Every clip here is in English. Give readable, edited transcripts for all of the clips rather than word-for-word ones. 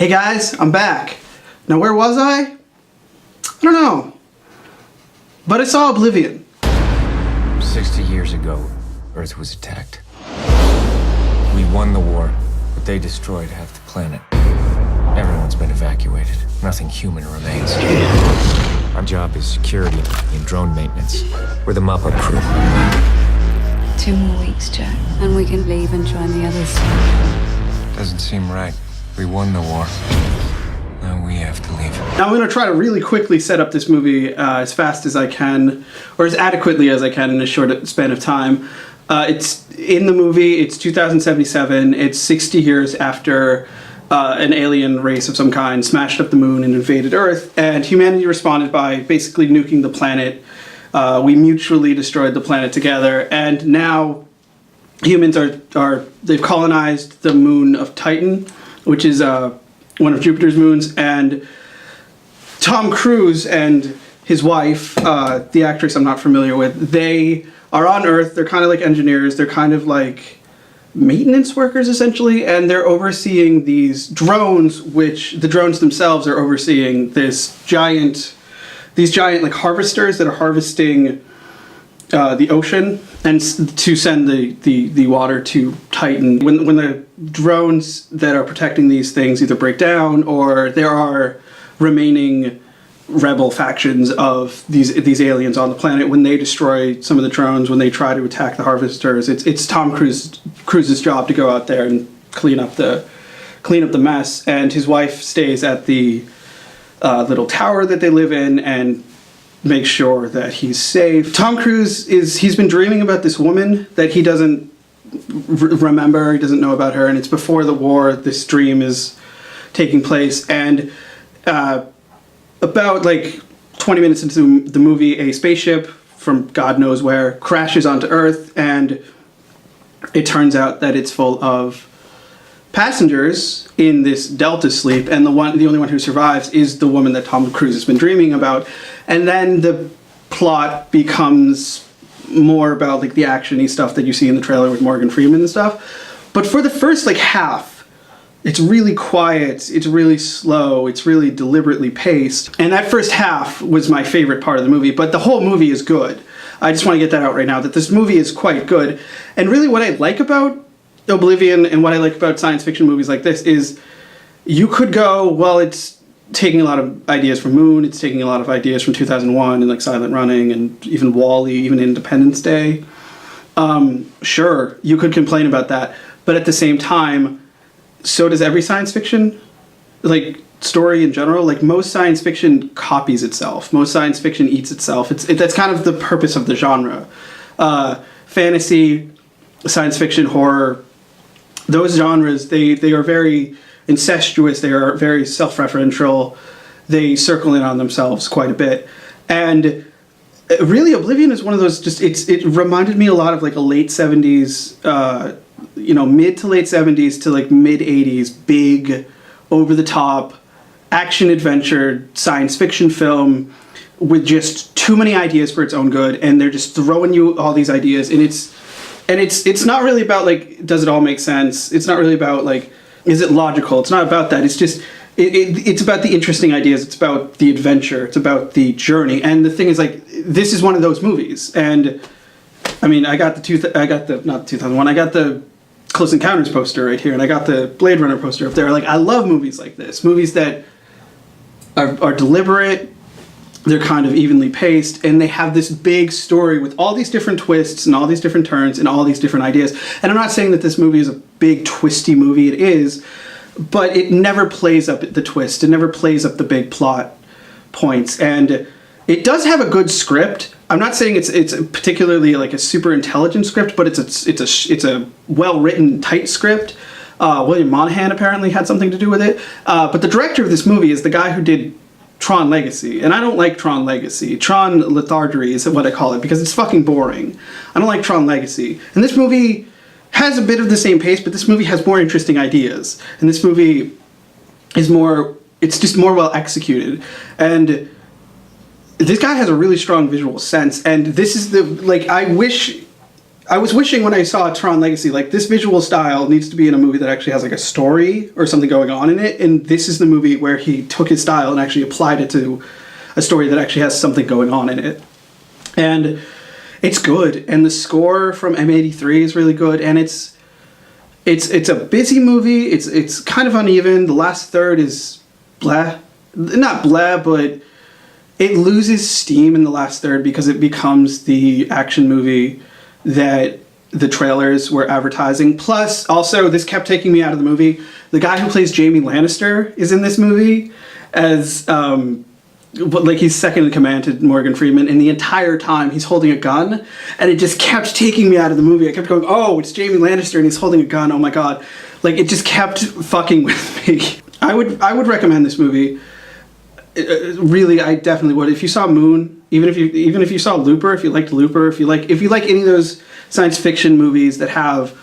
Hey guys, I'm back. Now where was I? I don't know. But I saw Oblivion. 60 years ago, Earth was attacked. We won the war, but they destroyed half the planet. Everyone's been evacuated. Nothing human remains. Our job is security and drone maintenance. We're the mop-up crew. 2 more weeks, Jack, and we can leave and join the others. Doesn't seem right. We won the war. Now we have to leave. Now I'm going to try to really quickly set up this movie as fast as I can, or as adequately as I can in a short span of time. It's in the movie, it's 2077, it's 60 years after an alien race of some kind smashed up the moon and invaded Earth, and humanity responded by basically nuking the planet. We mutually destroyed the planet together, and now humans they've colonized the moon of Titan, which is one of Jupiter's moons, and Tom Cruise and his wife, the actress I'm not familiar with, they are on Earth. They're kind of like engineers. They're kind of like maintenance workers, essentially, and they're overseeing these drones, which the drones themselves are overseeing these giant like harvesters that are harvesting the ocean and to send the water to Titan. When the drones that are protecting these things either break down or there are remaining rebel factions of these aliens on the planet, when they destroy some of the drones, when they try to attack the harvesters, it's Tom Cruise's job to go out there and clean up the mess, and his wife stays at the little tower that they live in and make sure that he's safe. Tom Cruise he's been dreaming about this woman that he doesn't remember, he doesn't know about her, and it's before the war. This dream is taking place, and about like 20 minutes into the movie, a spaceship from God knows where crashes onto Earth, and it turns out that it's full of passengers in this delta sleep, and the only one who survives is the woman that Tom Cruise has been dreaming about. And then the plot becomes more about like the action-y stuff that you see in the trailer with Morgan Freeman and stuff. But for the first like half, it's really quiet, it's really slow, it's really deliberately paced. And that first half was my favorite part of the movie, but the whole movie is good. I just want to get that out right now, that this movie is quite good. And really what I like about Oblivion and what I like about science fiction movies like this is you could go, well, it's taking a lot of ideas from Moon, it's taking a lot of ideas from 2001 and like Silent Running and even WALL-E, even Independence Day. Sure, you could complain about that, but at the same time, so does every science fiction like story in general. Like most science fiction copies itself. Most science fiction eats itself. That's kind of the purpose of the genre. Fantasy, science fiction, horror, those genres, they are very incestuous, they are very self-referential, they circle in on themselves quite a bit. And really Oblivion is one of those, it reminded me a lot of like a late 70s, mid to late 70s to like mid 80s, big, over-the-top, action-adventure science fiction film with just too many ideas for its own good, and they're just throwing you all these ideas, and it's not really about like, does it all make sense? It's not really about like, is it logical? It's not about that. It's just it's about the interesting ideas. It's about the adventure. It's about the journey. And the thing is, like, this is one of those movies. And I mean, I got the Close Encounters poster right here, and I got the Blade Runner poster up there. Like, I love movies like this. Movies that are deliberate. They're kind of evenly paced, and they have this big story with all these different twists and all these different turns and all these different ideas. And I'm not saying that this movie is a big twisty movie. It is, but it never plays up the twist. It never plays up the big plot points. And it does have a good script. I'm not saying it's particularly like a super intelligent script, but it's a well-written, tight script. William Monahan apparently had something to do with it. But the director of this movie is the guy who did Tron Legacy, and I don't like Tron Legacy. Tron Lethargy is what I call it, because it's fucking boring. I don't like Tron Legacy. And this movie has a bit of the same pace, but this movie has more interesting ideas. And this movie is it's just more well executed. And this guy has a really strong visual sense, and this is I wish I was wishing when I saw Tron Legacy, like, this visual style needs to be in a movie that actually has like a story or something going on in it, and this is the movie where he took his style and actually applied it to a story that actually has something going on in it. And it's good, and the score from M83 is really good, and it's a busy movie. It's kind of uneven. The last third is blah. Not blah, but it loses steam in the last third because it becomes the action movie that the trailers were advertising. Plus, also, this kept taking me out of the movie. The guy who plays Jaime Lannister is in this movie as, like, he's second in command to Morgan Freeman, and the entire time he's holding a gun, and it just kept taking me out of the movie. I kept going, oh, it's Jaime Lannister, and he's holding a gun, oh my god. Like, it just kept fucking with me. I would recommend this movie. Really, I definitely would. If you saw Moon, even if you saw Looper, if you liked Looper, if you like any of those science fiction movies that have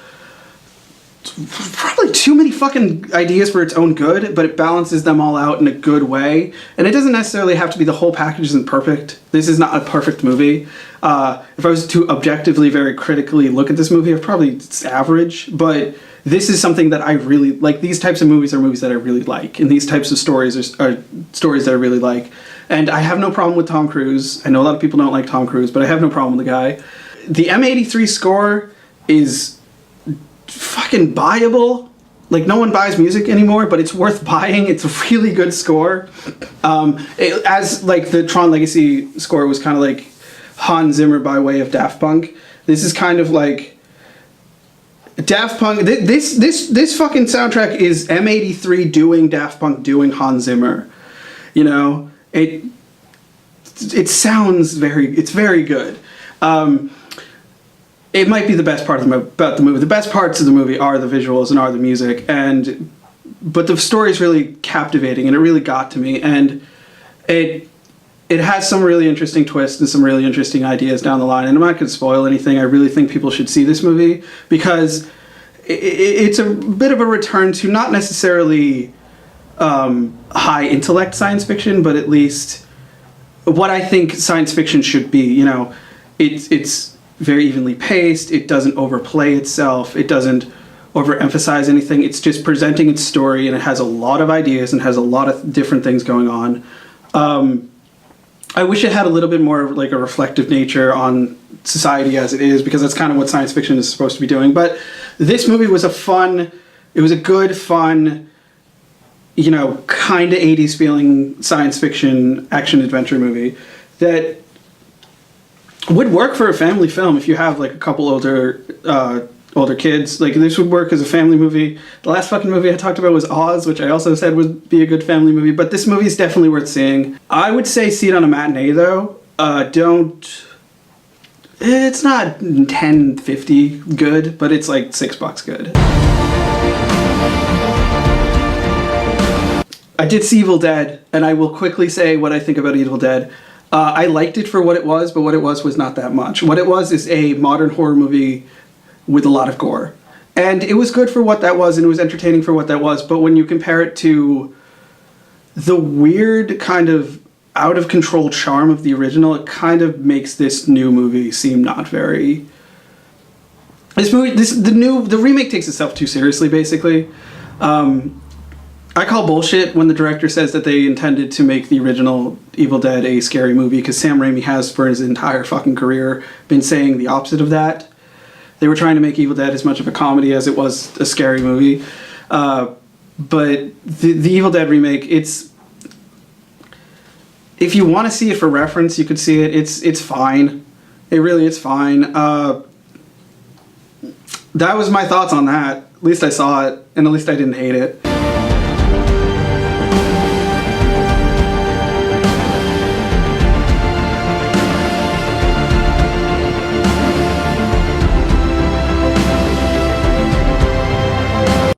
probably too many fucking ideas for its own good, but it balances them all out in a good way. And it doesn't necessarily have to be the whole package isn't perfect. This is not a perfect movie. If I was to objectively, very critically look at this movie, it's average, but this is something that I really like. These types of movies are movies that I really like, and these types of stories are stories that I really like. And I have no problem with Tom Cruise. I know a lot of people don't like Tom Cruise, but I have no problem with the guy. The M83 score is fucking buyable. Like, no one buys music anymore, but it's worth buying. It's a really good score. As like the Tron Legacy score was kind of like Hans Zimmer by way of Daft Punk. This is kind of like Daft Punk. This fucking soundtrack is M83 doing Daft Punk doing Hans Zimmer. You know, it sounds it's very good. It might be the best part about the movie. The best parts of the movie are the visuals and are the music, but the story is really captivating, and it really got to me, and it has some really interesting twists and some really interesting ideas down the line. And I'm not going to spoil anything. I really think people should see this movie because it's a bit of a return to not necessarily high intellect science fiction, but at least what I think science fiction should be. You know, it's very evenly paced. It doesn't overplay itself. It doesn't overemphasize anything. It's just presenting its story, and it has a lot of ideas and has a lot of different things going on. I wish it had a little bit more of like a reflective nature on society as it is, because that's kind of what science fiction is supposed to be doing. But this movie was it was a good, fun, you know, kind of 80s feeling science fiction action adventure movie that would work for a family film if you have like a couple older kids. Like, this would work as a family movie. The last fucking movie I talked about was Oz, which I also said would be a good family movie, but this movie is definitely worth seeing. I would say see it on a matinee though. It's not $10.50 good, but it's like $6 good. I did see Evil Dead, and I will quickly say what I think about Evil Dead. I liked it for what it was, but what it was not that much. What it was is a modern horror movie with a lot of gore. And it was good for what that was, and it was entertaining for what that was, but when you compare it to the weird kind of out-of-control charm of the original, it kind of makes this new movie seem not very... The remake takes itself too seriously, basically. I call bullshit when the director says that they intended to make the original Evil Dead a scary movie, because Sam Raimi has, for his entire fucking career, been saying the opposite of that. They were trying to make Evil Dead as much of a comedy as it was a scary movie. But the Evil Dead remake, if you want to see it for reference, you could see it. It's fine. It really is fine. That was my thoughts on that. At least I saw it, and at least I didn't hate it.